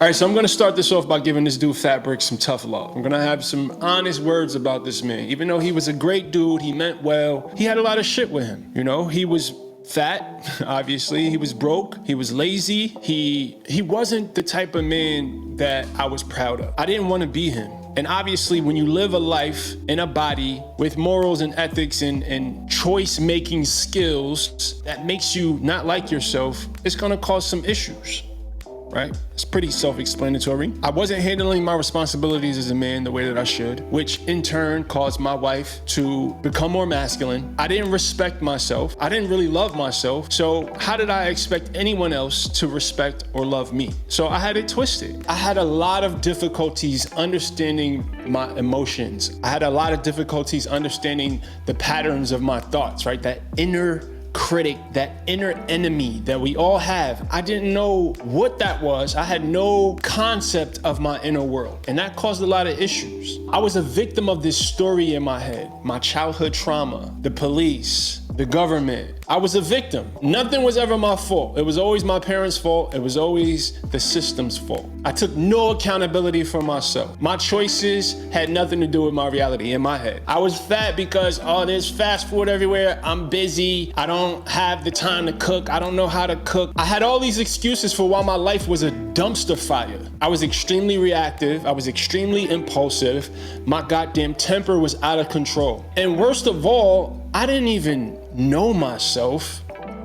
All right, so I'm gonna start this off by giving this dude Fat Brix some tough love. I'm gonna have some honest words about this man. Even though he was a great dude, he meant well, he had a lot of shit with him. You know, he was fat, obviously. He was broke, he was lazy. He wasn't the type of man that I was proud of. I didn't wanna be him. And obviously, when you live a life in a body with morals and ethics and choice-making skills that makes you not like yourself, it's gonna cause some issues. Right? It's pretty self-explanatory. I wasn't handling my responsibilities as a man the way that I should, which in turn caused my wife to become more masculine. I didn't respect myself. I didn't really love myself. So how did I expect anyone else to respect or love me? So I had it twisted. I had a lot of difficulties understanding my emotions. I had a lot of difficulties understanding the patterns of my thoughts, right? That inner critic, that inner enemy that we all have. I didn't know what that was. I had no concept of my inner world, and that caused a lot of issues. I was a victim of this story in my head, my childhood trauma, the police, the government. I was a victim. Nothing was ever my fault. It was always my parents' fault. It was always the system's fault. I took no accountability for myself. My choices had nothing to do with my reality in my head. I was fat because, oh, there's fast food everywhere. I'm busy. I don't have the time to cook. I don't know how to cook. I had all these excuses for why my life was a dumpster fire. I was extremely reactive. I was extremely impulsive. My goddamn temper was out of control. And worst of all, I didn't even know myself.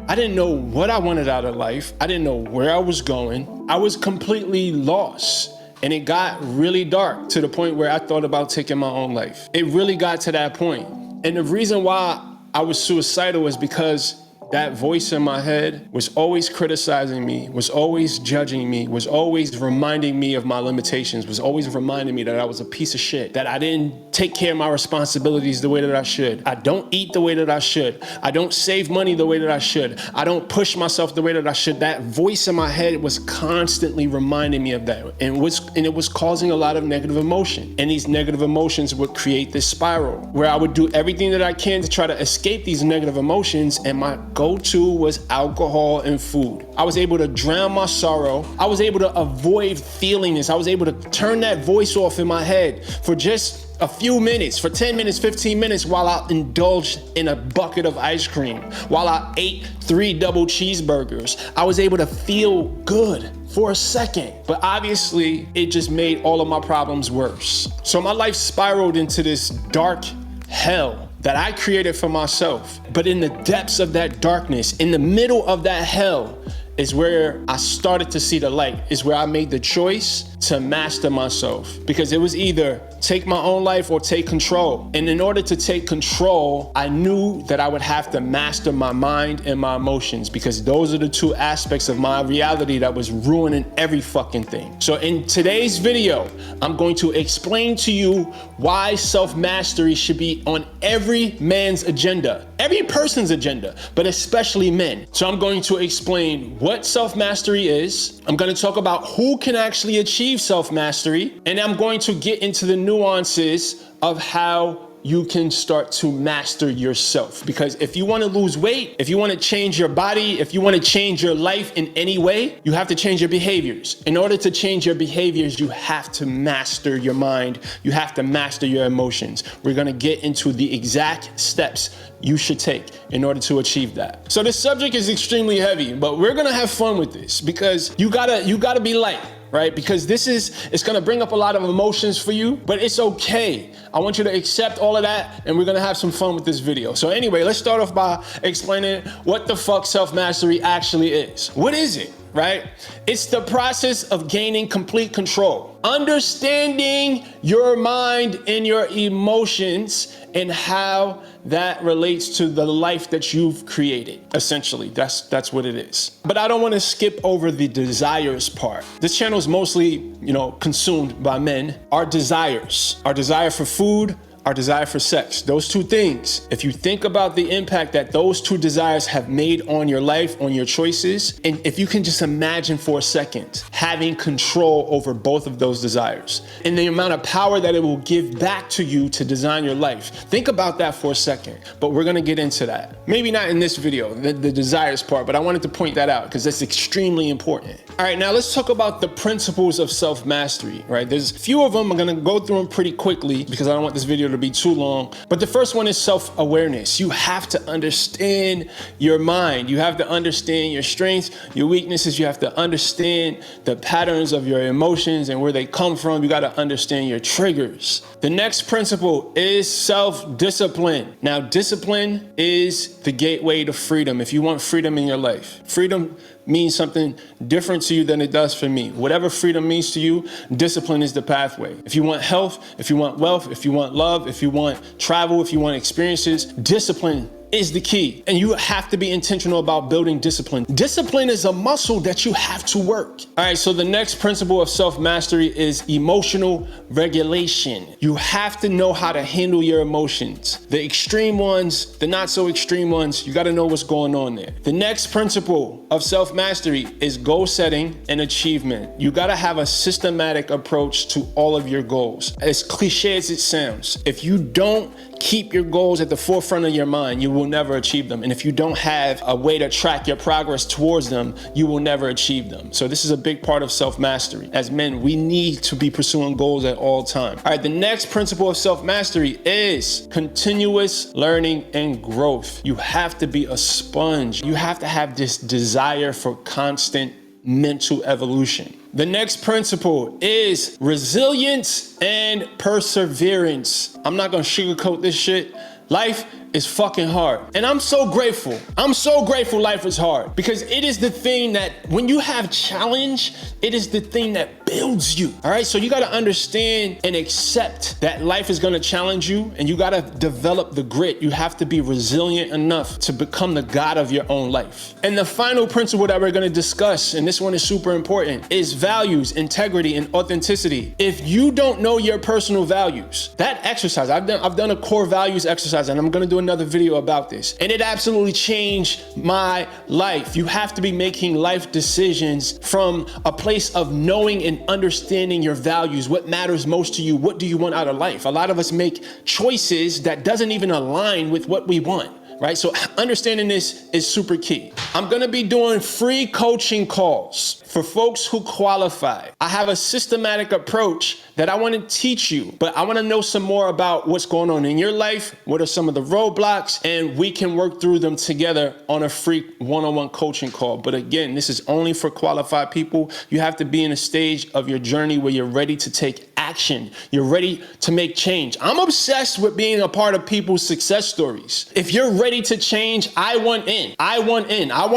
I didn't know what I wanted out of life. I didn't know where I was going. I was completely lost. And it got really dark to the point where I thought about taking my own life. It really got to that point. And the reason why I was suicidal was because that voice in my head was always criticizing me, was always judging me, was always reminding me of my limitations, was always reminding me that I was a piece of shit, that I didn't take care of my responsibilities the way that I should. I don't eat the way that I should. I don't save money the way that I should. I don't push myself the way that I should. That voice in my head was constantly reminding me of that. And it was causing a lot of negative emotion. And these negative emotions would create this spiral where I would do everything that I can to try to escape these negative emotions, and my go-to was alcohol and food. I was able to drown my sorrow. I was able to avoid feeling this. I was able to turn that voice off in my head for just a few minutes, for 10 minutes, 15 minutes, while I indulged in a bucket of ice cream, while I ate 3 double cheeseburgers. I was able to feel good for a second, but obviously it just made all of my problems worse. So my life spiraled into this dark hell that I created for myself. But in the depths of that darkness, in the middle of that hell, is where I started to see the light, is where I made the choice to master myself. Because it was either take my own life or take control. And in order to take control, I knew that I would have to master my mind and my emotions, because those are the two aspects of my reality that was ruining every fucking thing. So in today's video, I'm going to explain to you why self-mastery should be on every man's agenda, every person's agenda, but especially men. So I'm going to explain what self-mastery is. I'm going to talk about who can actually achieve self-mastery, and I'm going to get into the nuances of how you can start to master yourself. Because if you want to lose weight, if you want to change your body, if you want to change your life in any way, you have to change your behaviors. In order to change your behaviors, you have to master your mind. You have to master your emotions. We're going to get into the exact steps you should take in order to achieve that. So this subject is extremely heavy, but we're going to have fun with this, because you gotta be light. Right? Because it's gonna bring up a lot of emotions for you, but it's okay. I want you to accept all of that, and we're gonna have some fun with this video. So anyway, let's start off by explaining what the fuck self-mastery actually is. What is it? Right? It's the process of gaining complete control, understanding your mind and your emotions and how that relates to the life that you've created. Essentially, that's what it is. But I don't want to skip over the desires part. This channel is mostly, consumed by men. Our desire for food, our desire for sex. Those two things, if you think about the impact that those two desires have made on your life, on your choices, and if you can just imagine for a second having control over both of those desires and the amount of power that it will give back to you to design your life. Think about that for a second, but we're gonna get into that. Maybe not in this video, the desires part, but I wanted to point that out because that's extremely important. All right, now let's talk about the principles of self-mastery, right? There's a few of them. I'm gonna go through them pretty quickly because I don't want this video to be too long. But the first one is self-awareness. You have to understand your mind. You have to understand your strengths, your weaknesses. You have to understand the patterns of your emotions and where they come from. You gotta understand your triggers. The next principle is self-discipline. Now, discipline is the gateway to freedom. If you want freedom in your life, freedom means something different to you than it does for me. Whatever freedom means to you, discipline is the pathway. If you want health, if you want wealth, if you want love, if you want travel, if you want experiences, discipline is the key. And you have to be intentional about building discipline. Discipline is a muscle that you have to work. All right, so the next principle of self-mastery is emotional regulation. You have to know how to handle your emotions. The extreme ones, the not so extreme ones, you gotta know what's going on there. The next principle of self-mastery is goal setting and achievement. You gotta have a systematic approach to all of your goals. As cliche as it sounds, if you don't keep your goals at the forefront of your mind, you will never achieve them. And if you don't have a way to track your progress towards them, you will never achieve them. So this is a big part of self-mastery. As men, we need to be pursuing goals at all times. All right, the next principle of self-mastery is continuous learning and growth. You have to be a sponge. You have to have this desire for constant mental evolution. The next principle is resilience and perseverance. I'm not gonna sugarcoat this shit. Life is fucking hard. And I'm so grateful. I'm so grateful life is hard because it is the thing that when you have challenge, it is the thing that builds you. All right, so you gotta understand and accept that life is gonna challenge you and you gotta develop the grit. You have to be resilient enough to become the god of your own life. And the final principle that we're gonna discuss, and this one is super important, is values, integrity, and authenticity. If you don't know your personal values, that exercise, I've done a core values exercise and I'm gonna do another video about this. And it absolutely changed my life. You have to be making life decisions from a place of knowing and understanding your values. What matters most to you? What do you want out of life? A lot of us make choices that doesn't even align with what we want. Right? So understanding this is super key. I'm gonna be doing free coaching calls for folks who qualify. I have a systematic approach that I wanna teach you, but I wanna know some more about what's going on in your life, what are some of the roadblocks, and we can work through them together on a free one-on-one coaching call. But again, this is only for qualified people. You have to be in a stage of your journey where you're ready to take action. You're ready to make change. I'm obsessed with being a part of people's success stories. If you're ready to change, I want in. I want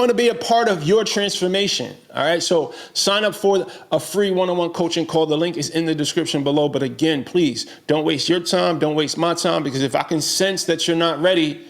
to be a part of your transformation. All right, so sign up for a free one-on-one coaching call. The link is in the description below. But again, please don't waste your time. Don't waste my time, because if I can sense that you're not ready,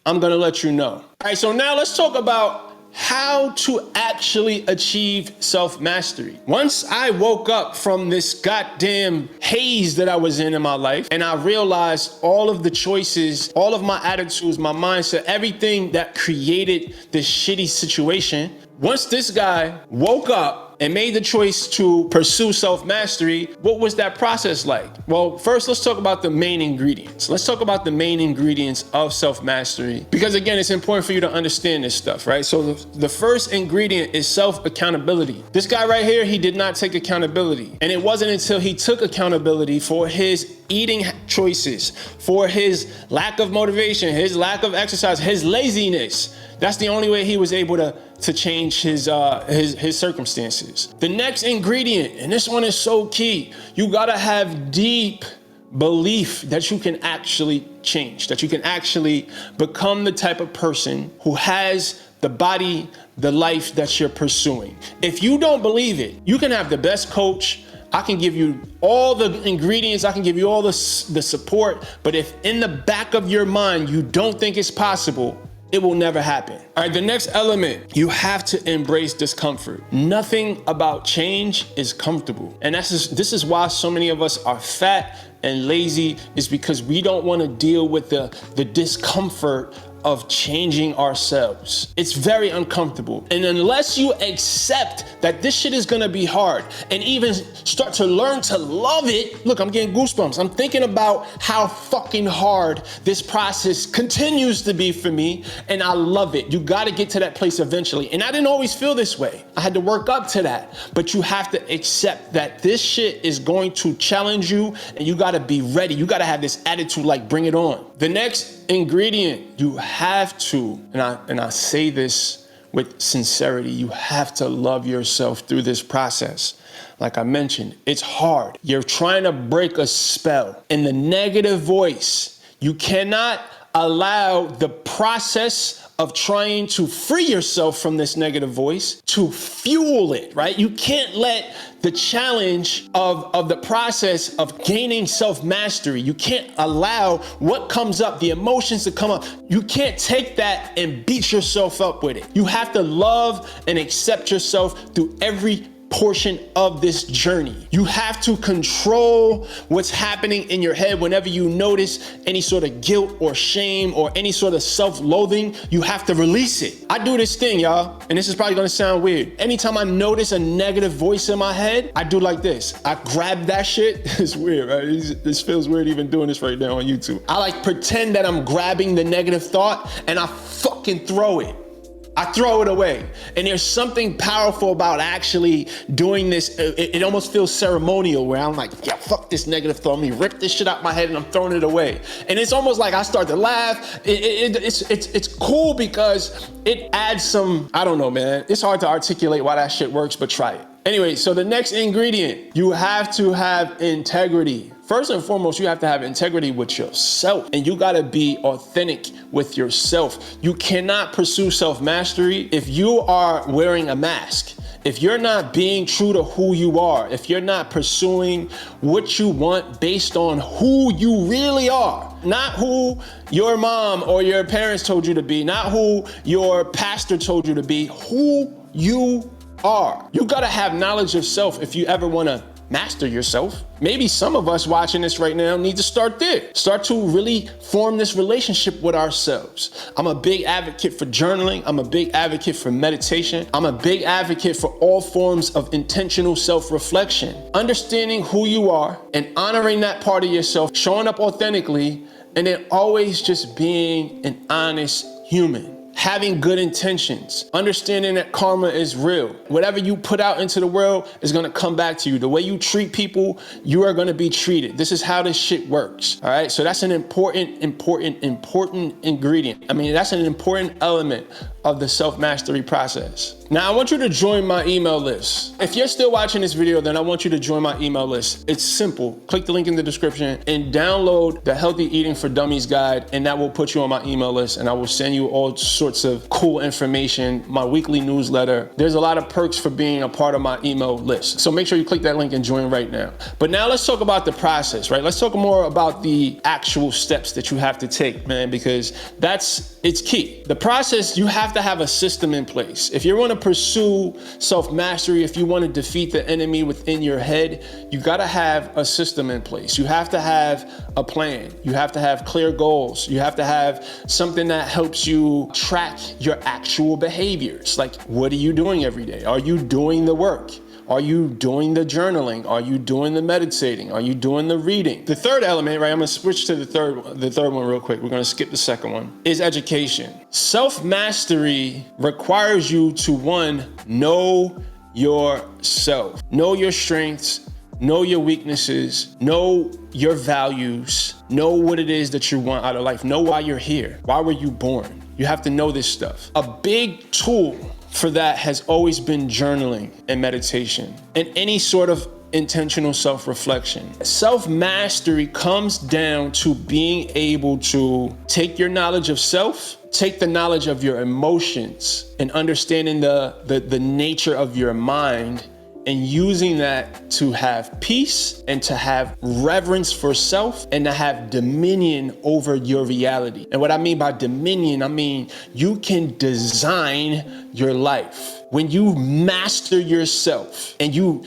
I'm going to let you know. All right, so now let's talk about how to actually achieve self-mastery. Once I woke up from this goddamn haze that I was in my life, and I realized all of the choices, all of my attitudes, my mindset, everything that created this shitty situation, once this guy woke up and made the choice to pursue self-mastery, what was that process like? Well, first, let's talk about the main ingredients. Let's talk about the main ingredients of self-mastery, because again, it's important for you to understand this stuff, right? So the first ingredient is self-accountability. This guy right here, he did not take accountability. And it wasn't until he took accountability for his eating choices, for his lack of motivation, his lack of exercise, his laziness. That's the only way he was able to change his circumstances. The next ingredient, and this one is so key, you gotta have deep belief that you can actually change, that you can actually become the type of person who has the body, the life that you're pursuing. If you don't believe it, you can have the best coach, I can give you all the ingredients, I can give you all the support, but if in the back of your mind you don't think it's possible, it will never happen. All right, the next element, you have to embrace discomfort. Nothing about change is comfortable. And this is why so many of us are fat and lazy, is because we don't want to deal with the discomfort of changing ourselves. It's very uncomfortable. And unless you accept that this shit is gonna be hard and even start to learn to love it, look, I'm getting goosebumps. I'm thinking about how fucking hard this process continues to be for me, and I love it. You gotta get to that place eventually. And I didn't always feel this way. I had to work up to that. But you have to accept that this shit is going to challenge you, and you gotta be ready. You gotta have this attitude like, bring it on. The next ingredient, you have to, and I say this with sincerity, you have to love yourself through this process. Like I mentioned, it's hard. You're trying to break a spell. And the negative voice, you cannot allow the process of trying to free yourself from this negative voice to fuel it, right? You can't let the challenge of the process of gaining self-mastery, you can't allow what comes up, the emotions to come up, you can't take that and beat yourself up with it. You have to love and accept yourself through every portion of this journey. You have to control what's happening in your head. Whenever you notice any sort of guilt or shame or any sort of self-loathing, you have to release it. I do this thing, y'all, and this is probably gonna sound weird. Anytime I notice a negative voice in my head, I do like this. I grab that shit. It's weird, right? This feels weird even doing this right now on YouTube. I like pretend that I'm grabbing the negative thought and I fucking throw it. I throw it away. And there's something powerful about actually doing this. It almost feels ceremonial, where I'm like, yeah, fuck this negative thought. Let me rip this shit out my head and I'm throwing it away. And it's almost like I start to laugh. It's cool because it adds some, I don't know, man. It's hard to articulate why that shit works, but try it. Anyway, so the next ingredient, you have to have integrity. First and foremost, you have to have integrity with yourself, and you gotta be authentic with yourself. You cannot pursue self-mastery if you are wearing a mask. If you're not being true to who you are, if you're not pursuing what you want based on who you really are, not who your mom or your parents told you to be, not who your pastor told you to be, who you are. You gotta have knowledge of self if you ever wanna master yourself. Maybe some of us watching this right now need to start there. Start to really form this relationship with ourselves. I'm a big advocate for journaling. I'm a big advocate for meditation. I'm a big advocate for all forms of intentional self-reflection. Understanding who you are and honoring that part of yourself, showing up authentically, and then always just being an honest human. Having good intentions, understanding that karma is real. Whatever you put out into the world is gonna come back to you. The way you treat people, you are gonna be treated. This is how this shit works, all right? So that's an important ingredient. I mean, that's an important element of the self-mastery process. Now, I want you to join my email list. If you're still watching this video, then I want you to join my email list. It's simple. Click the link in the description and download the Healthy Eating for Dummies guide, and that will put you on my email list, and I will send you all sorts of cool information, my weekly newsletter. There's a lot of perks for being a part of my email list. So make sure you click that link and join right now. But now let's talk about the process, right? Let's talk more about the actual steps that you have to take, man, because it's key. The process, you have to have a system in place. If you want to pursue self-mastery, if you want to defeat the enemy within your head, you got to have a system in place. You have to have a plan. You have to have clear goals. You have to have something that helps you track your actual behaviors. Like, what are you doing every day? Are you doing the work? Are you doing the journaling? Are you doing the meditating? Are you doing the reading? The third element, right, I'm gonna switch to the third one real quick. We're gonna skip the second one, is education. Self-mastery requires you to, one, know yourself. Know your strengths, know your weaknesses, know your values, know what it is that you want out of life, know why you're here, why were you born? You have to know this stuff. A big tool for that has always been journaling and meditation and any sort of intentional self-reflection. Self-mastery comes down to being able to take your knowledge of self, take the knowledge of your emotions, and understanding the nature of your mind, and using that to have peace and to have reverence for self and to have dominion over your reality. And what I mean by dominion, I mean you can design your life. When you master yourself and you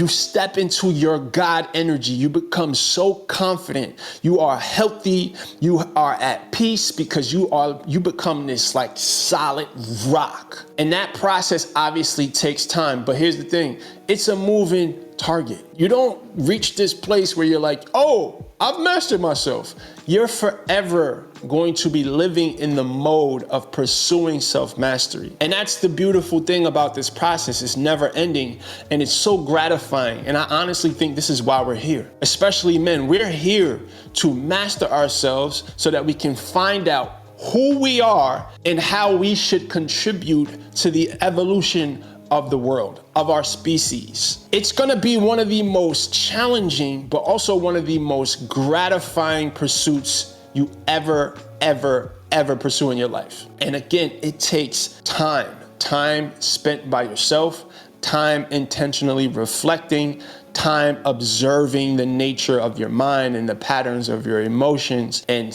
step into your God energy, you become so confident. You are healthy. You are at peace because you become this like solid rock. And that process obviously takes time. But here's the thing. It's a moving target. You don't reach this place where you're like, oh, I've mastered myself. You're forever going to be living in the mode of pursuing self-mastery. And that's the beautiful thing about this process. It's never ending and it's so gratifying. And I honestly think this is why we're here, especially men. We're here to master ourselves so that we can find out who we are and how we should contribute to the evolution of the world, of our species. It's gonna be one of the most challenging, but also one of the most gratifying pursuits you ever pursue in your life. And again, it takes time spent by yourself, time intentionally reflecting, time observing the nature of your mind and the patterns of your emotions and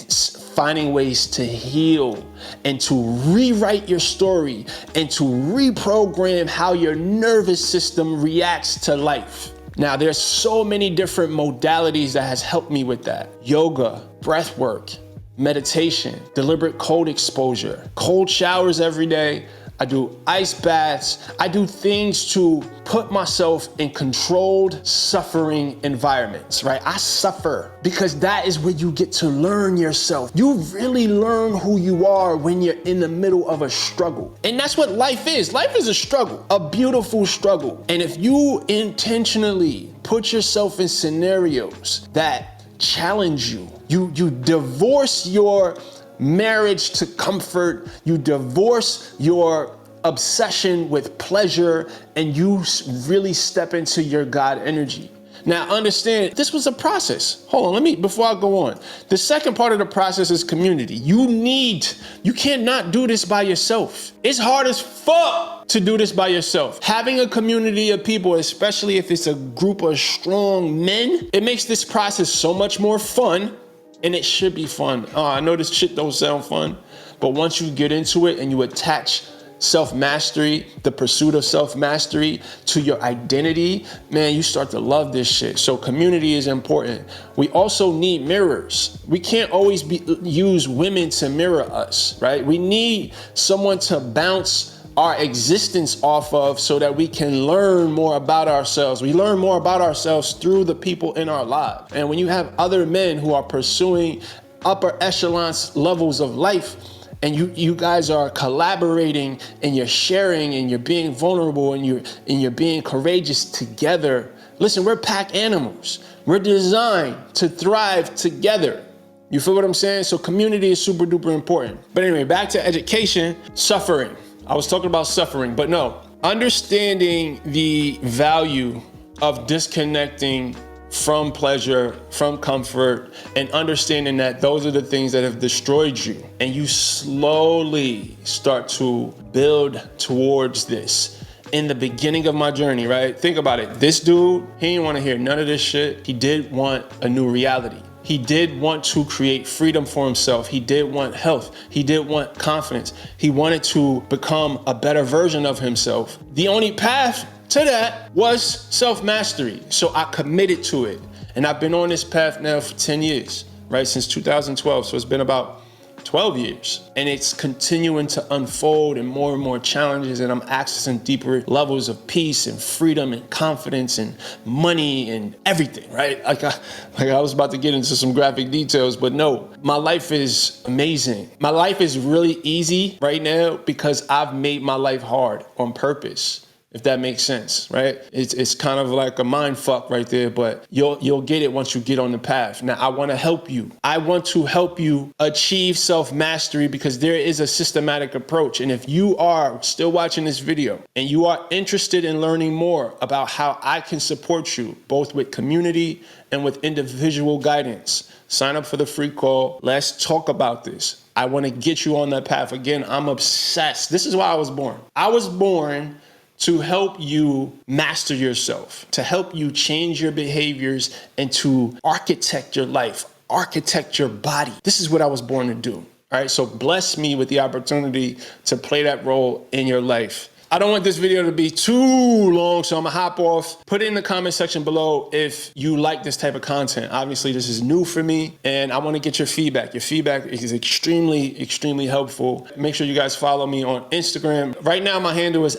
finding ways to heal and to rewrite your story and to reprogram how your nervous system reacts to life. Now, there's so many different modalities that has helped me with that. Yoga, breath work, meditation, deliberate cold exposure, cold showers every day. I do ice baths. I do things to put myself in controlled suffering environments, right? I suffer because that is where you get to learn yourself. You really learn who you are when you're in the middle of a struggle. And that's what life is. Life is a struggle, a beautiful struggle. And if you intentionally put yourself in scenarios that challenge you, you divorce your marriage to comfort, you divorce your obsession with pleasure, and you really step into your God energy. Now understand, this was a process. Hold on, before I go on. The second part of the process is community. You cannot do this by yourself. It's hard as fuck to do this by yourself. Having a community of people, especially if it's a group of strong men, it makes this process so much more fun. And it should be fun. I know this shit don't sound fun, but once you get into it and you attach self-mastery, the pursuit of self-mastery to your identity, man, you start to love this shit. So community is important. We also need mirrors. We can't always use women to mirror us, right? We need someone to bounce our existence off of so that we can learn more about ourselves. We learn more about ourselves through the people in our lives. And when you have other men who are pursuing upper echelon levels of life, and you guys are collaborating and you're sharing and you're being vulnerable and you're being courageous together. Listen, we're pack animals. We're designed to thrive together. You feel what I'm saying? So community is super duper important. But anyway, back to education, suffering. I was talking about suffering, but no, understanding the value of disconnecting from pleasure, from comfort, and understanding that those are the things that have destroyed you. And you slowly start to build towards this. In the beginning of my journey, right? Think about it. This dude, he didn't want to hear none of this shit. He did want a new reality. He did want to create freedom for himself. He did want health. He did want confidence. He wanted to become a better version of himself. The only path to that was self-mastery. So I committed to it. And I've been on this path now for 10 years, right? Since 2012. So it's been about 12 years. And it's continuing to unfold and more challenges. And I'm accessing deeper levels of peace and freedom and confidence and money and everything, right? Like I was about to get into some graphic details, but no, my life is amazing. My life is really easy right now because I've made my life hard on purpose. If that makes sense, right? It's kind of like a mind fuck right there, but you'll get it once you get on the path. Now, I want to help you. I want to help you achieve self-mastery because there is a systematic approach. And if you are still watching this video and you are interested in learning more about how I can support you, both with community and with individual guidance, sign up for the free call. Let's talk about this. I want to get you on that path. Again, I'm obsessed. This is why I was born. I was born to help you master yourself, to help you change your behaviors, and to architect your life, architect your body. This is what I was born to do. All right, so bless me with the opportunity to play that role in your life. I don't want this video to be too long, so I'm gonna hop off. Put it in the comment section below if you like this type of content. Obviously, this is new for me, and I wanna get your feedback. Your feedback is extremely, extremely helpful. Make sure you guys follow me on Instagram. Right now, my handle is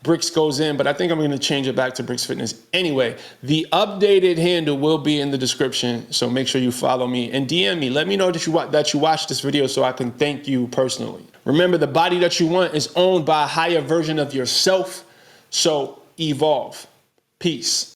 @Brix Goes In, but I think I'm gonna change it back to Brix Fitness. Anyway, the updated handle will be in the description, so make sure you follow me and DM me. Let me know that you watched this video so I can thank you personally. Remember, the body that you want is owned by a higher version of yourself, so evolve. Peace.